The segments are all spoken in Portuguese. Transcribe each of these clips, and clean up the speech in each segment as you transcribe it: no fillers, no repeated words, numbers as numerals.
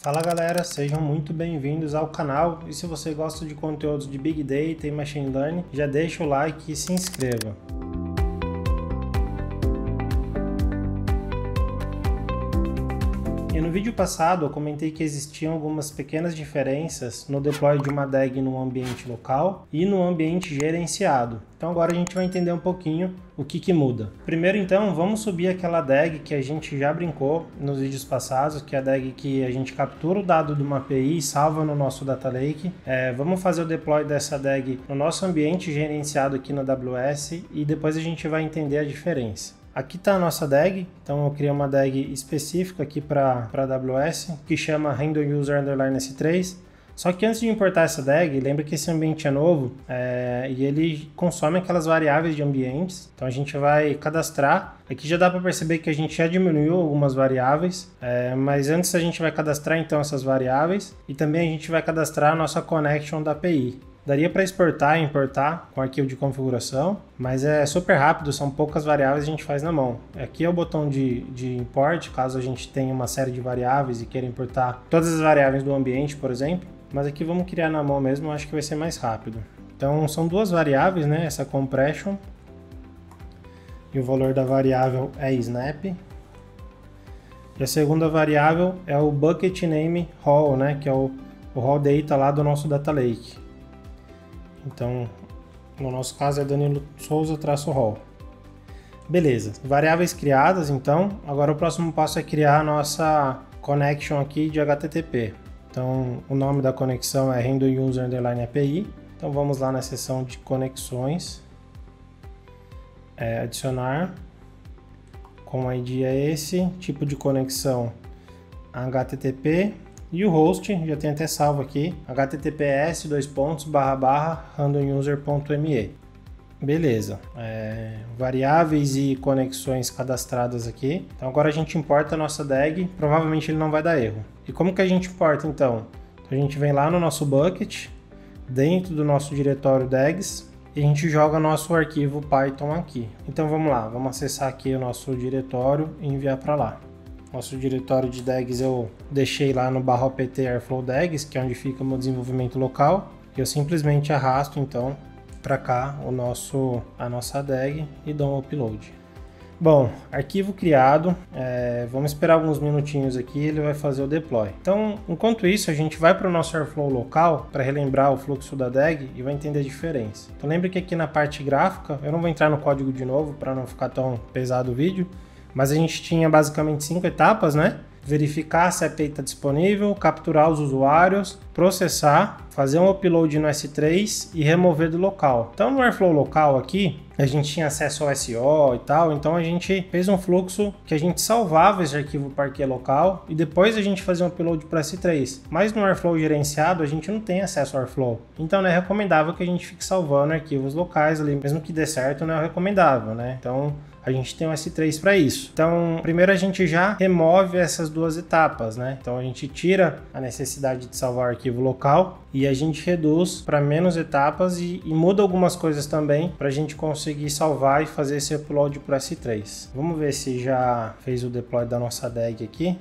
Fala galera, sejam muito bem-vindos ao canal e se você gosta de conteúdos de Big Data e Machine Learning, já deixa o like e se inscreva. E no vídeo passado eu comentei que existiam algumas pequenas diferenças no deploy de uma DAG no ambiente local e no ambiente gerenciado. Então agora a gente vai entender um pouquinho o que muda. Primeiro então, vamos subir aquela DAG que a gente já brincou nos vídeos passados, que é a DAG que a gente captura o dado de uma API e salva no nosso Data Lake. Vamos fazer o deploy dessa DAG no nosso ambiente gerenciado aqui no AWS e depois a gente vai entender a diferença. Aqui está a nossa DAG, então eu criei uma DAG específica aqui para a AWS, que chama handleuser_s3. Só que antes de importar essa DAG, lembra que esse ambiente é novo e ele consome aquelas variáveis de ambientes. Então a gente vai cadastrar. Aqui já dá para perceber que a gente já diminuiu algumas variáveis, mas antes a gente vai cadastrar então essas variáveis e também a gente vai cadastrar a nossa connection da API. Daria para exportar e importar com arquivo de configuração, mas é super rápido, são poucas variáveis a gente faz na mão. Aqui é o botão de import, caso a gente tenha uma série de variáveis e queira importar todas as variáveis do ambiente, por exemplo. Mas aqui vamos criar na mão mesmo, acho que vai ser mais rápido. Então são duas variáveis, né? Essa compression e o valor da variável é snap. E a segunda variável é o bucket name raw, né? Que é o raw data lá do nosso data lake. Então, no nosso caso é Danilo Souza-raw. Beleza, variáveis criadas, então. Agora o próximo passo é criar a nossa connection aqui de HTTP. Então, o nome da conexão é handleuser_API. Então, vamos lá na seção de conexões. Adicionar. Com ID é esse. Tipo de conexão HTTP. E o host, já tem até salvo aqui, https://handleuser.me. Beleza, variáveis e conexões cadastradas aqui. Então agora a gente importa a nossa DAG, provavelmente ele não vai dar erro. E como que a gente importa então? A gente vem lá no nosso bucket, dentro do nosso diretório DAGs, e a gente joga nosso arquivo Python aqui. Então vamos lá, vamos acessar aqui o nosso diretório e enviar para lá. Nosso diretório de DAGs eu deixei lá no /opt airflow DAGs, que é onde fica o meu desenvolvimento local. Eu simplesmente arrasto então para cá a nossa DAG e dou um upload. Bom, arquivo criado, vamos esperar alguns minutinhos aqui, ele vai fazer o deploy. Então, enquanto isso, a gente vai para o nosso airflow local para relembrar o fluxo da DAG e vai entender a diferença. Então, lembre que aqui na parte gráfica, eu não vou entrar no código de novo para não ficar tão pesado o vídeo, mas a gente tinha basicamente 5 etapas, né? Verificar se a API está disponível, capturar os usuários, processar, fazer um upload no S3 e remover do local. Então no Airflow local aqui, a gente tinha acesso ao SO e tal, então a gente fez um fluxo que a gente salvava esse arquivo parquet local e depois a gente fazia um upload para S3. Mas no Airflow gerenciado a gente não tem acesso ao Airflow, então não é recomendável que a gente fique salvando arquivos locais ali, mesmo que dê certo não é recomendável, né? Então a gente tem um S3 para isso. Então, primeiro a gente já remove essas duas etapas, né? Então a gente tira a necessidade de salvar o arquivo local e a gente reduz para menos etapas e muda algumas coisas também para a gente conseguir salvar e fazer esse upload para S3. Vamos ver se já fez o deploy da nossa DAG aqui.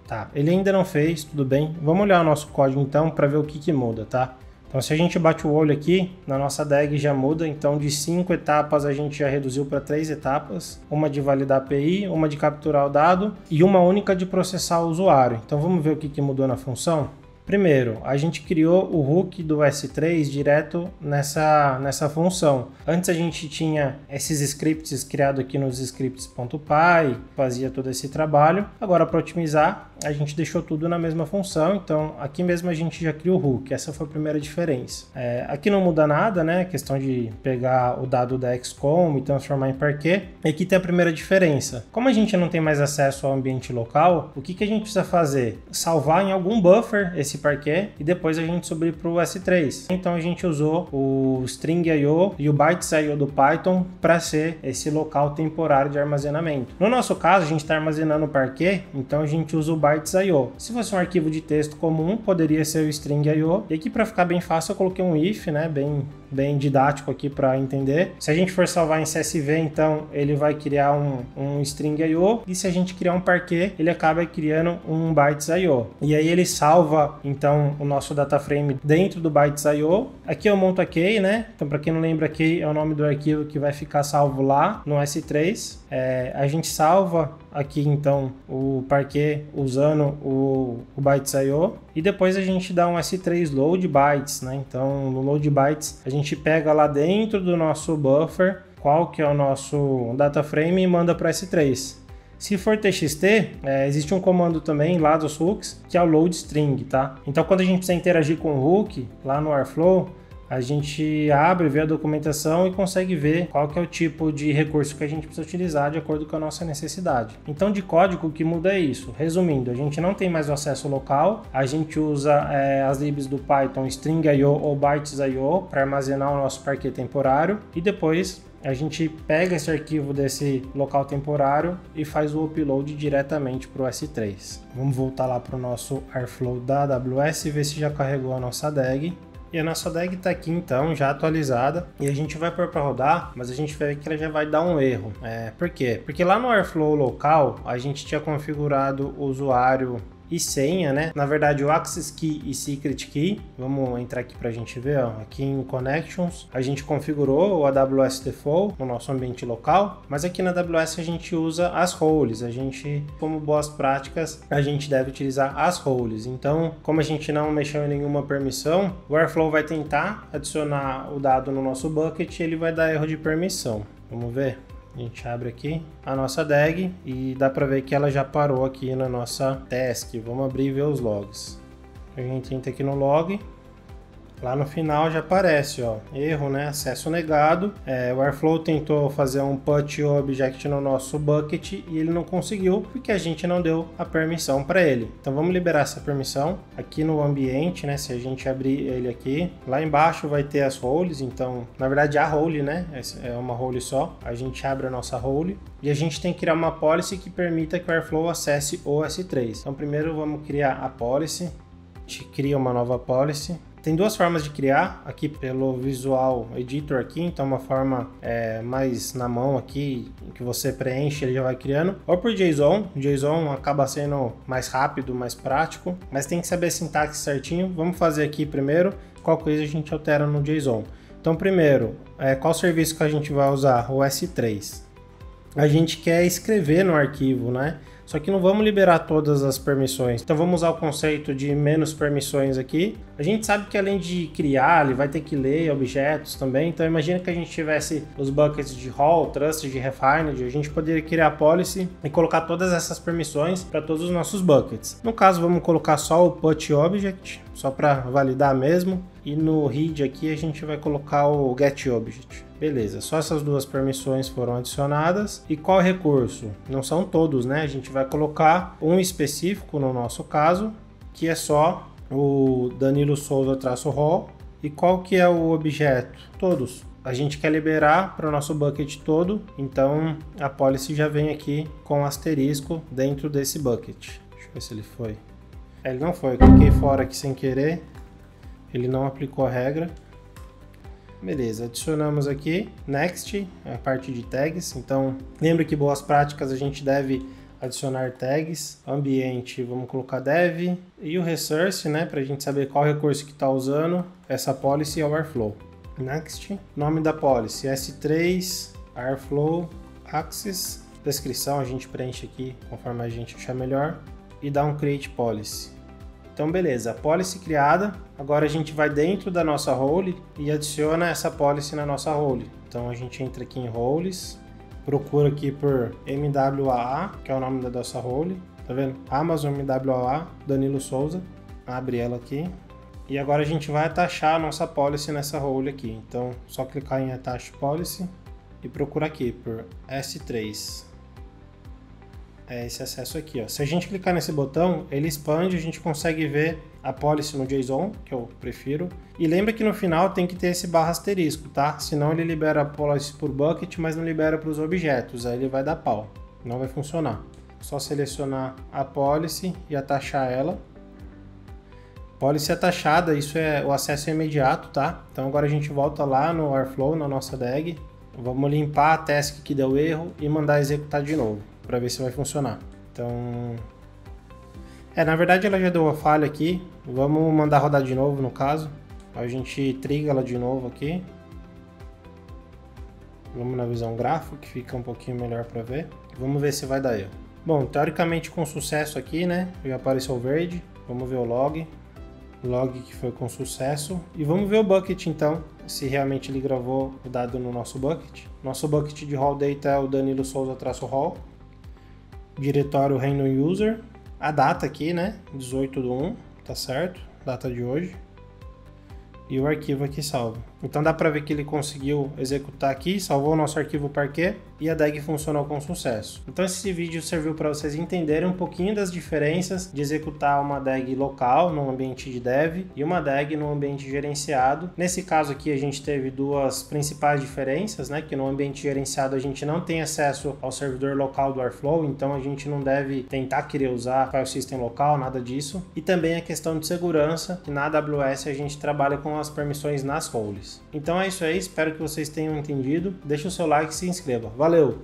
Tá, ele ainda não fez, tudo bem. Vamos olhar o nosso código então para ver o que muda, tá? Então se a gente bate o olho aqui, na nossa DAG já muda, então de 5 etapas a gente já reduziu para 3 etapas, uma de validar a API, uma de capturar o dado e uma única de processar o usuário. Então vamos ver o que mudou na função? Primeiro, a gente criou o hook do S3 direto nessa função. Antes a gente tinha esses scripts criados aqui nos scripts.py, fazia todo esse trabalho. Agora para otimizar, a gente deixou tudo na mesma função, então aqui mesmo a gente já cria o hook, essa foi a primeira diferença. Aqui não muda nada, né? A questão de pegar o dado da XCOM e transformar em parquet. E aqui tem a primeira diferença. Como a gente não tem mais acesso ao ambiente local, o que a gente precisa fazer? Salvar em algum buffer esse parquet e depois a gente subir para o S3. Então a gente usou o string.io e o bytes.io do Python para ser esse local temporário de armazenamento. No nosso caso, a gente está armazenando o parquet, então a gente usa o bytes.io. Se fosse um arquivo de texto comum, poderia ser o string.io. E aqui, para ficar bem fácil, eu coloquei um if, né, bem didático aqui para entender. Se a gente for salvar em CSV, então ele vai criar um string.io, e se a gente criar um parquet, ele acaba criando um bytes.io. E aí ele salva então o nosso data frame dentro do bytes.io. Aqui eu monto a key, né? Então, para quem não lembra, key é o nome do arquivo que vai ficar salvo lá no S3. A gente salva aqui então o parquet usando o bytes.io e depois a gente dá um S3 load bytes, né? Então no load bytes a gente pega lá dentro do nosso buffer qual que é o nosso data frame e manda para o S3. Se for TXT, existe um comando também lá dos hooks que é o load string, tá? Então quando a gente precisa interagir com o hook lá no Airflow, a gente abre, vê a documentação e consegue ver qual que é o tipo de recurso que a gente precisa utilizar de acordo com a nossa necessidade. Então, de código, o que muda é isso. Resumindo, a gente não tem mais o acesso local, a gente usa as libs do Python string.io ou bytes.io para armazenar o nosso parquet temporário e depois a gente pega esse arquivo desse local temporário e faz o upload diretamente para o S3. Vamos voltar lá para o nosso Airflow da AWS e ver se já carregou a nossa DAG. E a nossa DAG está aqui então, já atualizada, e a gente vai pôr para rodar, mas a gente vai ver que ela já vai dar um erro. Por quê? Porque lá no Airflow local, a gente tinha configurado o usuário e senha, né? Na verdade, o Access Key e Secret Key. Vamos entrar aqui para a gente ver, ó. Aqui em Connections, a gente configurou o AWS Default no nosso ambiente local, mas aqui na AWS a gente usa as roles. A gente, como boas práticas, a gente deve utilizar as roles. Então, como a gente não mexeu em nenhuma permissão, o Airflow vai tentar adicionar o dado no nosso bucket e ele vai dar erro de permissão. Vamos ver? A gente abre aqui a nossa DAG e dá para ver que ela já parou aqui na nossa task. Vamos abrir e ver os logs. A gente entra aqui no log. Lá no final já aparece, ó, erro, né? Acesso negado. O Airflow tentou fazer um put object no nosso bucket e ele não conseguiu porque a gente não deu a permissão para ele. Então vamos liberar essa permissão aqui no ambiente, né? Se a gente abrir ele aqui, lá embaixo vai ter as roles. Então, na verdade, a role, né? É uma role só. A gente abre a nossa role e a gente tem que criar uma policy que permita que o Airflow acesse o S3. Então, primeiro vamos criar a policy. A gente cria uma nova policy. Tem duas formas de criar, aqui pelo Visual Editor aqui, então uma forma mais na mão aqui, que você preenche, ele já vai criando, ou por JSON. JSON acaba sendo mais rápido, mais prático, mas tem que saber a sintaxe certinho. Vamos fazer aqui primeiro, qual coisa a gente altera no JSON. Então primeiro, qual serviço que a gente vai usar? O S3. A gente quer escrever no arquivo, né? Só que não vamos liberar todas as permissões. Então vamos usar o conceito de menos permissões aqui. A gente sabe que além de criar, ele vai ter que ler objetos também. Então imagina que a gente tivesse os buckets de role, trusted, refined. A gente poderia criar a policy e colocar todas essas permissões para todos os nossos buckets. No caso, vamos colocar só o put object, só para validar mesmo. E no read aqui a gente vai colocar o get object. Beleza, só essas duas permissões foram adicionadas. E qual recurso? Não são todos, né? A gente vai colocar um específico no nosso caso, que é só o Danilo Souza-rol. E qual que é o objeto? Todos. A gente quer liberar para o nosso bucket todo, então a policy já vem aqui com asterisco dentro desse bucket. Deixa eu ver se ele foi. Ele não foi, eu cliquei fora aqui sem querer. Ele não aplicou a regra. Beleza, adicionamos aqui Next, a parte de tags. Então, lembra que boas práticas a gente deve adicionar tags. Ambiente, vamos colocar dev. E o resource, né, para a gente saber qual recurso que está usando. Essa policy é o Airflow. Next, nome da policy, S3, Airflow, Access. Descrição a gente preenche aqui conforme a gente achar melhor. E dá um create policy. Então beleza, policy criada, agora a gente vai dentro da nossa role e adiciona essa policy na nossa role. Então a gente entra aqui em roles, procura aqui por MWAA, que é o nome da nossa role, tá vendo? Amazon MWAA, Danilo Souza, abre ela aqui. E agora a gente vai atachar a nossa policy nessa role aqui. Então só clicar em Attach Policy e procura aqui por S3. é esse acesso aqui, ó. Se a gente clicar nesse botão, ele expande, a gente consegue ver a policy no JSON, que eu prefiro. E lembra que no final tem que ter esse barra asterisco, tá? Senão ele libera a policy por bucket, mas não libera para os objetos, aí ele vai dar pau, não vai funcionar. Só selecionar a policy e atachar ela. Policy atachada, isso é o acesso imediato, tá? Então agora a gente volta lá no Airflow, na nossa DAG. Vamos limpar a task que deu erro e mandar executar de novo, para ver se vai funcionar. Então, na verdade ela já deu uma falha aqui. Vamos mandar rodar de novo no caso. A gente triga ela de novo aqui. Vamos na visão gráfica, que fica um pouquinho melhor para ver. Vamos ver se vai dar erro. Bom, teoricamente com sucesso aqui, né? Já apareceu verde. Vamos ver o log. Log que foi com sucesso. E vamos ver o bucket então, se realmente ele gravou o dado no nosso bucket. Nosso bucket de raw data é o Danilo Souza-raw. Diretório random user. A data aqui, né? 18/1, tá certo? Data de hoje. E o arquivo aqui salvo. Então dá para ver que ele conseguiu executar aqui, salvou o nosso arquivo Parquet e a DAG funcionou com sucesso. Então esse vídeo serviu para vocês entenderem um pouquinho das diferenças de executar uma DAG local no ambiente de dev e uma DAG no ambiente gerenciado. Nesse caso aqui a gente teve duas principais diferenças, né? Que no ambiente gerenciado a gente não tem acesso ao servidor local do Airflow, então a gente não deve tentar querer usar file system local, nada disso. E também a questão de segurança, que na AWS a gente trabalha com as permissões nas roles. Então é isso aí, espero que vocês tenham entendido. Deixa o seu like e se inscreva. Valeu!